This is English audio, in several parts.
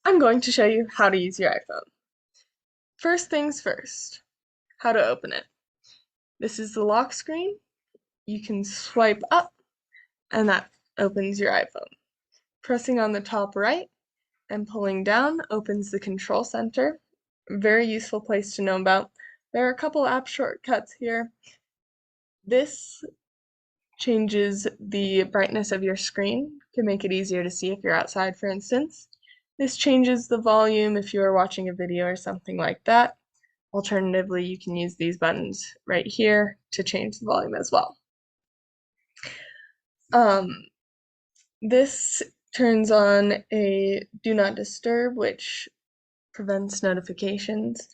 I'm going to show you how to use your iPhone. First things first, how to open it. This is the lock screen. You can swipe up and that opens your iPhone. Pressing on the top right and pulling down opens the control center. Very useful place to know about. There are a couple app shortcuts here. This changes the brightness of your screen to make it easier to see if you're outside, for instance. This changes the volume if you are watching a video or something like that. Alternatively, you can use these buttons right here to change the volume as well. This turns on a do not disturb, which prevents notifications.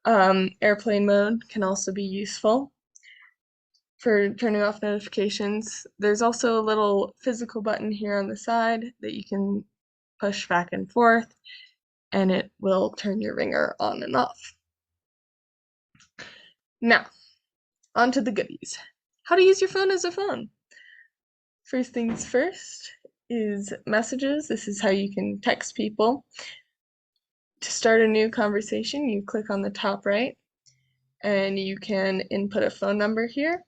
Airplane mode can also be useful for turning off notifications. There's also a little physical button here on the side that you can push back and forth, and it will turn your ringer on and off. Now, on to the goodies. How to use your phone as a phone. First things first is messages. This is how you can text people. To start a new conversation, you click on the top right, and you can input a phone number here.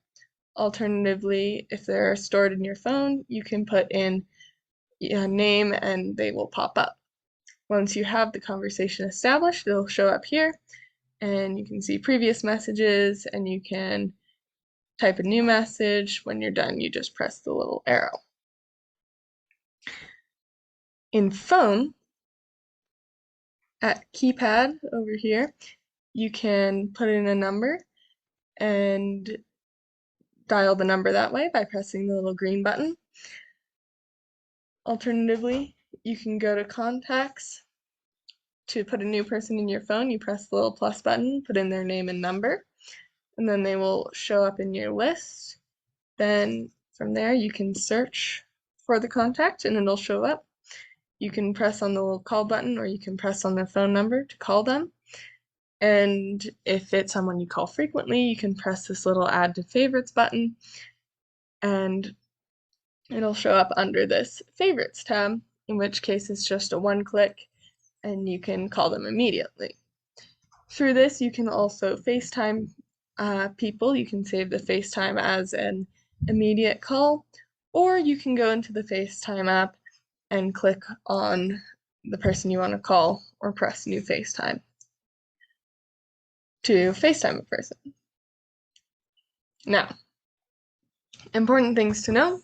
Alternatively, if they're stored in your phone, you can put in a name and they will pop up. Once you have the conversation established, it'll show up here, and you can see previous messages, and you can type a new message. When you're done, you just press the little arrow. In phone, at keypad over here, you can put in a number and dial the number that way by pressing the little green button. Alternatively, you can go to contacts. To put a new person in your phone, you press the little plus button, put in their name and number, and then they will show up in your list. Then from there, you can search for the contact and it'll show up. You can press on the little call button or you can press on their phone number to call them. And if it's someone you call frequently, you can press this little add to favorites button and it'll show up under this favorites tab, in which case it's just a one click and you can call them immediately. Through this, you can also FaceTime people. You can save the FaceTime as an immediate call, or you can go into the FaceTime app and click on the person you want to call or press new FaceTime to FaceTime a person. Now, important things to know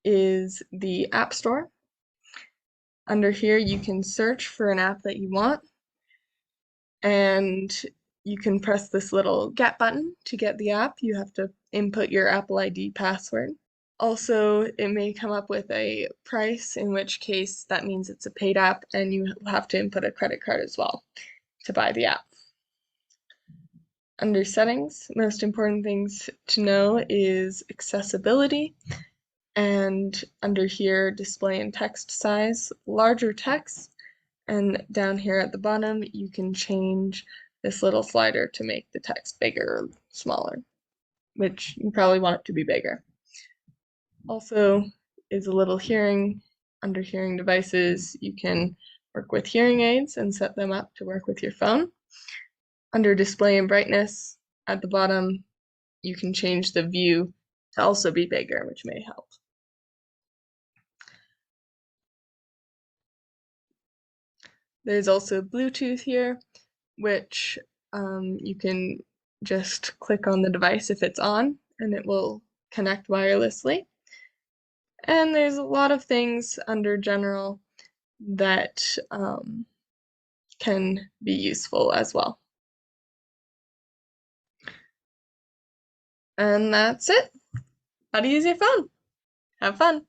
is the App Store. Under here, you can search for an app that you want, and you can press this little get button to get the app. You have to input your Apple ID password. Also, it may come up with a price, in which case that means it's a paid app and you have to input a credit card as well to buy the app. Under settings, most important things to know is accessibility, and under here, display and text size, larger text, and down here at the bottom, you can change this little slider to make the text bigger or smaller, which you probably want it to be bigger. Also is a little hearing. Under hearing devices, you can work with hearing aids and set them up to work with your phone. Under display and brightness, at the bottom, you can change the view to also be bigger, which may help. There's also Bluetooth here, which you can just click on the device if it's on, and it will connect wirelessly. And there's a lot of things under general that can be useful as well. And that's it. How to use your phone. Have fun.